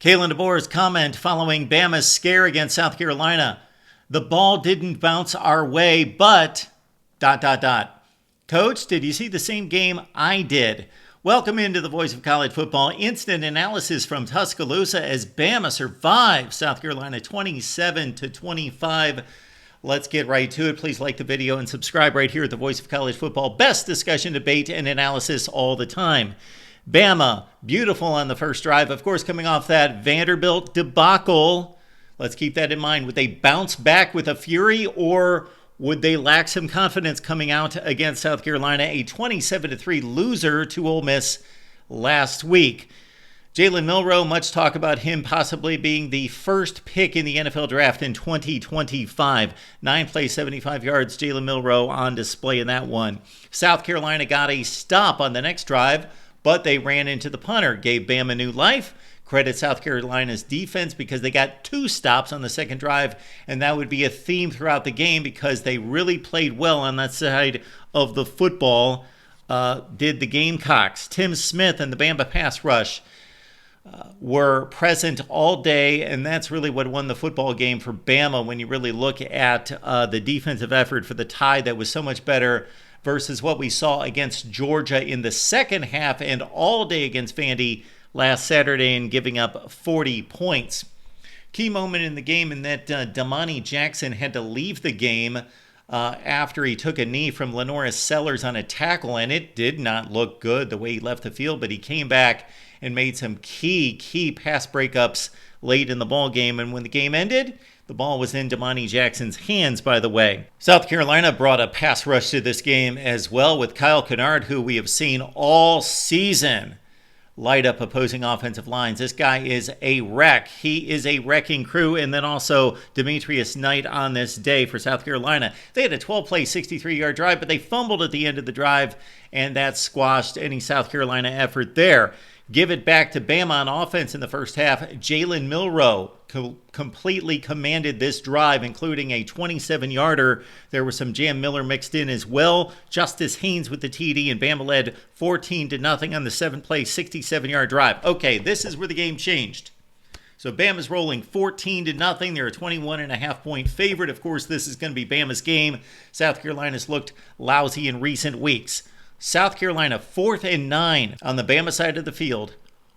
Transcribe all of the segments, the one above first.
Kalen DeBoer's comment following Bama's scare against South Carolina. The ball didn't bounce our way, but... Coach, did you see the same game I did? Welcome into the Voice of College Football. Instant analysis from Tuscaloosa as Bama survives South Carolina 27-25. Let's get right to it. Please like the video and subscribe right here at the Voice of College Football. Best discussion, debate, and analysis all the time. Bama, beautiful on the first drive. Of course, coming off that Vanderbilt debacle. Let's keep that in mind. Would they bounce back with a fury, or would they lack some confidence coming out against South Carolina, a 27-3 loser to Ole Miss last week? Jalen Milroe, much talk about him possibly being the first pick in the NFL draft in 2025. 9 plays, 75 yards. Jalen Milroe on display in that one. South Carolina got a stop on the next drive, but they ran into the punter. Gave Bama new life. Credit South Carolina's defense because they got 2 stops on the second drive, and that would be a theme throughout the game because they really played well on that side of the football, did the Gamecocks. Tim Smith and the Bama pass rush were present all day, and that's really what won the football game for Bama when you really look at the defensive effort for the tie that was so much better versus what we saw against Georgia in the second half and all day against Vandy last Saturday and giving up 40 points. Key moment in the game in that Damani Jackson had to leave the game after he took a knee from Lenoris Sellers on a tackle, and it did not look good the way he left the field, but he came back and made some key pass breakups late in the ball game. And when the game ended, the ball was in Damani Jackson's hands, by the way. South Carolina brought a pass rush to this game as well with Kyle Kennard, who we have seen all season light up opposing offensive lines. This guy is a wreck. He is a wrecking crew. And then also Demetrius Knight on this day for South Carolina. They had a 12-play, 63-yard drive, but they fumbled at the end of the drive, and that squashed any South Carolina effort there. Give it back to Bama on offense in the first half. Jalen Milroe completely commanded this drive, including a 27-yarder. There was some Jam Miller mixed in as well. Justice Haynes with the TD, and Bama led 14-0 on the 7-play, 67-yard drive. Okay, this is where the game changed. So Bama's rolling 14-0. They're a 21.5-point favorite. Of course, this is going to be Bama's game. South Carolina's looked lousy in recent weeks. South Carolina, 4th and 9 on the Bama side of the field.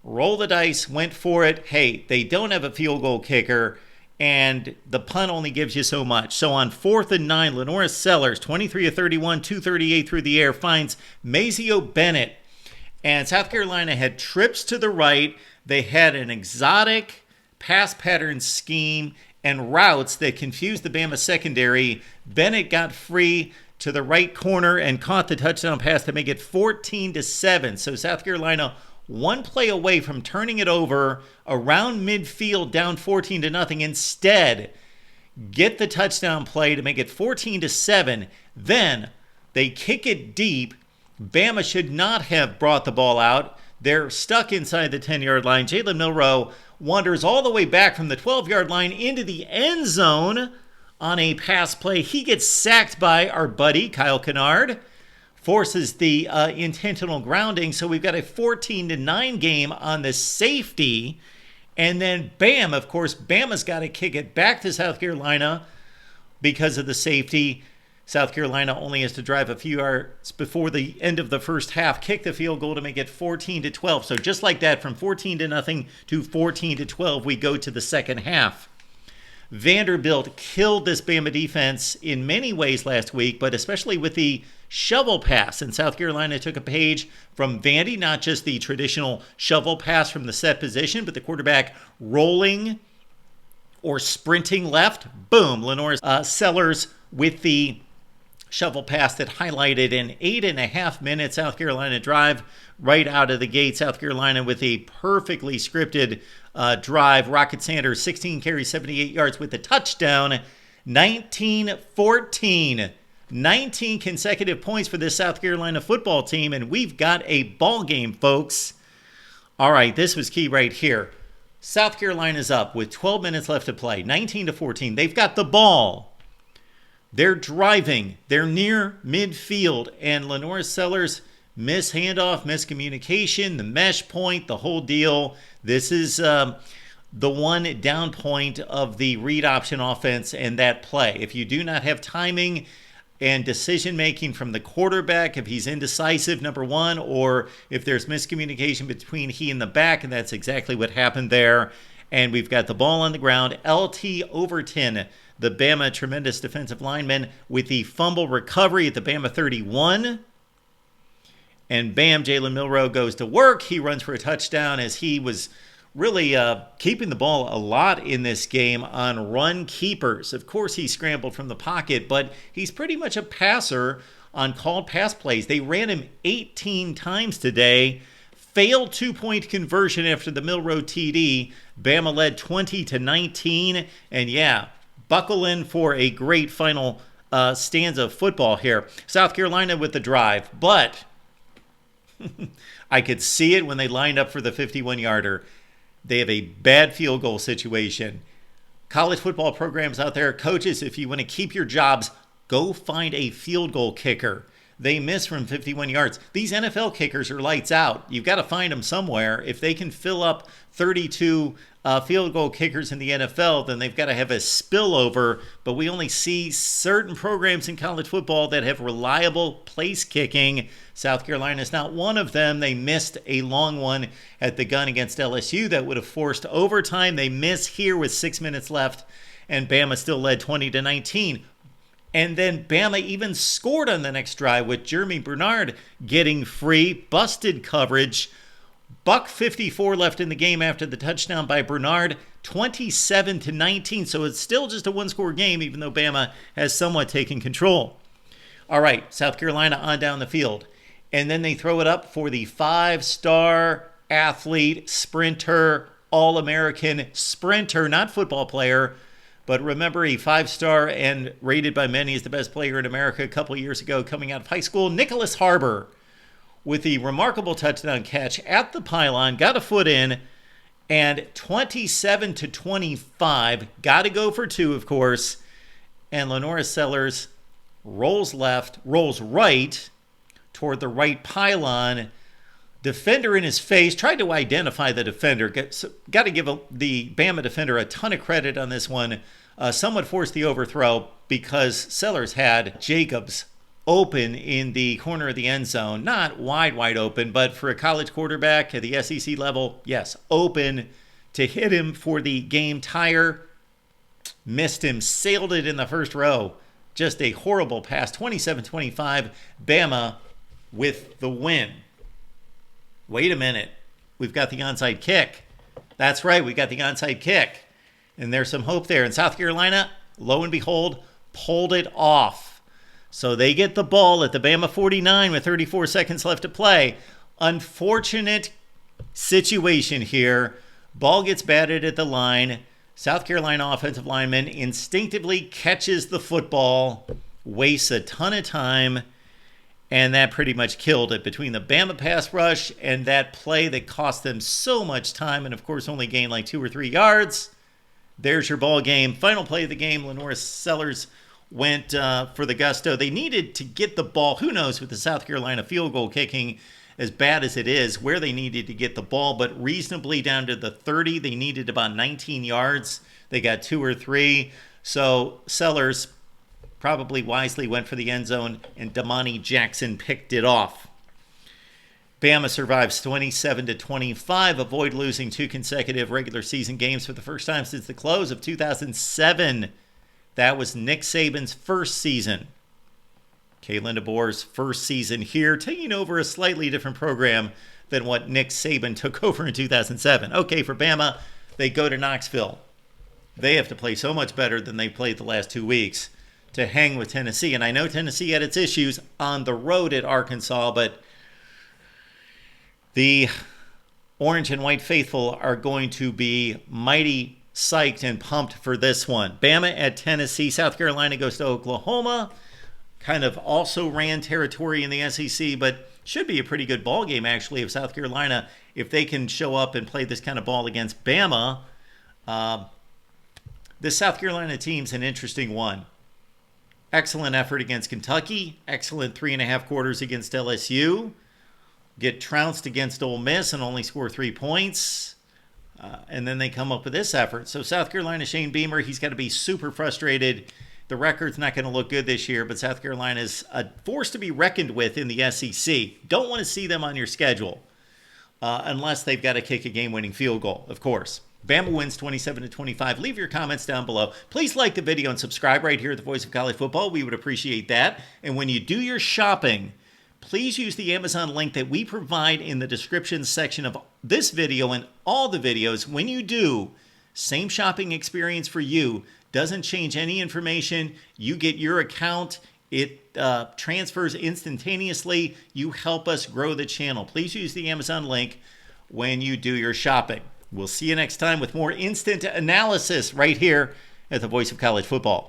Roll the dice, went for it. Hey, they don't have a field goal kicker, and the punt only gives you so much. So on 4th and 9, Lenoris Sellers, 23 of 31, 238 through the air, finds Mazio Bennett. And South Carolina had trips to the right. They had an exotic pass pattern scheme and routes that confused the Bama secondary. Bennett got free to the right corner and caught the touchdown pass to make it 14-7. So South Carolina, 1 play away from turning it over around midfield, down 14-0. Instead, get the touchdown play to make it 14-7. Then they kick it deep. Bama should not have brought the ball out. They're stuck inside the 10-yard line. Jalen Milroe wanders all the way back from the 12-yard line into the end zone on a pass play. He gets sacked by our buddy Kyle Kennard, forces the intentional grounding. So we've got a 14-9 game on the safety. And then bam, of course, Bama's got to kick it back to South Carolina because of the safety. South Carolina only has to drive a few yards before the end of the first half, kick the field goal to make it 14-12. So just like that, from 14-0 to 14-12, we go to the second half. Vanderbilt killed this Bama defense in many ways last week, but especially with the shovel pass. And South Carolina took a page from Vandy, not just the traditional shovel pass from the set position, but the quarterback rolling or sprinting left. Boom, Lenoris Sellers with the shovel pass that highlighted an 8.5-minute South Carolina drive right out of the gate. South Carolina with a perfectly scripted drive. Rocket Sanders, 16 carries, 78 yards with a touchdown. 19-14. 19 consecutive points for this South Carolina football team, and we've got a ball game, folks. All right, this was key right here. South Carolina's up with 12 minutes left to play, 19-14. They've got the ball. They're driving. They're near midfield, and Lenoris Sellers handoff, miscommunication, the mesh point, the whole deal. This is the one down point of the read option offense and that play. If you do not have timing and decision making from the quarterback, if he's indecisive, number one, or if there's miscommunication between he and the back, and that's exactly what happened there. And we've got the ball on the ground. LT Overton, the Bama tremendous defensive lineman, with the fumble recovery at the Bama 31. And bam, Jalen Milroe goes to work. He runs for a touchdown as he was really keeping the ball a lot in this game on run keepers. Of course, he scrambled from the pocket, but he's pretty much a passer on called pass plays. They ran him 18 times today. Failed two-point conversion after the Milroe TD. Bama led 20-19. And yeah, buckle in for a great final stanza of football here. South Carolina with the drive, but I could see it when they lined up for the 51-yarder. They have a bad field goal situation. College football programs out there, coaches, if you want to keep your jobs, go find a field goal kicker. They miss from 51 yards. These NFL kickers are lights out. You've got to find them somewhere. If they can fill up 32 field goal kickers in the NFL, then they've got to have a spillover. But we only see certain programs in college football that have reliable place kicking. South Carolina is not one of them. They missed a long one at the gun against LSU that would have forced overtime. They miss here with 6 minutes left, and Bama still led 20-19. And then Bama even scored on the next drive with Jeremy Bernard getting free, busted coverage. $1:54 left in the game after the touchdown by Bernard, 27-19. So it's still just a one-score game, even though Bama has somewhat taken control. All right, South Carolina on down the field. And then they throw it up for the 5-star athlete, sprinter, All-American sprinter, not football player, but remember, a 5-star and rated by many as the best player in America a couple of years ago coming out of high school, Nicholas Harbor, with the remarkable touchdown catch at the pylon, got a foot in, and 27-25, got to go for two, of course, and Lenora Sellers rolls right toward the right pylon. Defender in his face, tried to identify the defender. Got to give the Bama defender a ton of credit on this one. Someone forced the overthrow because Sellers had Jacobs open in the corner of the end zone. Not wide open, but for a college quarterback at the SEC level, yes, open to hit him for the game tire. Missed him, sailed it in the first row. Just a horrible pass. 27-25, Bama with the win. Wait a minute. We've got the onside kick. That's right, we got the onside kick. And there's some hope there. And South Carolina, lo and behold, pulled it off. So they get the ball at the Bama 49 with 34 seconds left to play. Unfortunate situation here. Ball gets batted at the line. South Carolina offensive lineman instinctively catches the football, wastes a ton of time, and that pretty much killed it between the Bama pass rush and that play that cost them so much time and, of course, only gained like 2 or 3 yards. There's your ball game. Final play of the game, Lenora Sellers went for the gusto. They needed to get the ball. Who knows with the South Carolina field goal kicking, as bad as it is, where they needed to get the ball, but reasonably down to the 30. They needed about 19 yards. They got 2 or 3. So Sellers probably wisely went for the end zone, and Damani Jackson picked it off. Bama survives 27-25, avoid losing 2 consecutive regular season games for the first time since the close of 2007. That was Nick Saban's first season. Kalen DeBoer's first season here, taking over a slightly different program than what Nick Saban took over in 2007. Okay, for Bama, they go to Knoxville. They have to play so much better than they played the last 2 weeks to hang with Tennessee. And I know Tennessee had its issues on the road at Arkansas, but the Orange and White faithful are going to be mighty psyched and pumped for this one. Bama at Tennessee. South Carolina goes to Oklahoma. Kind of also ran territory in the SEC, but should be a pretty good ball game, actually, of South Carolina. If they can show up and play this kind of ball against Bama, this South Carolina team's an interesting one. Excellent effort against Kentucky. Excellent 3.5 quarters against LSU. Get trounced against Ole Miss and only score 3 points. And then they come up with this effort. So South Carolina, Shane Beamer, he's got to be super frustrated. The record's not going to look good this year, but South Carolina is a force to be reckoned with in the SEC. Don't want to see them on your schedule unless they've got to kick a game-winning field goal, of course. Bama wins 27-25. Leave your comments down below. Please like the video and subscribe right here at the Voice of College Football. We would appreciate that. And when you do your shopping, please use the Amazon link that we provide in the description section of this video and all the videos. When you do, same shopping experience for you. Doesn't change any information. You get your account. It transfers instantaneously. You help us grow the channel. Please use the Amazon link when you do your shopping. We'll see you next time with more instant analysis right here at the Voice of College Football.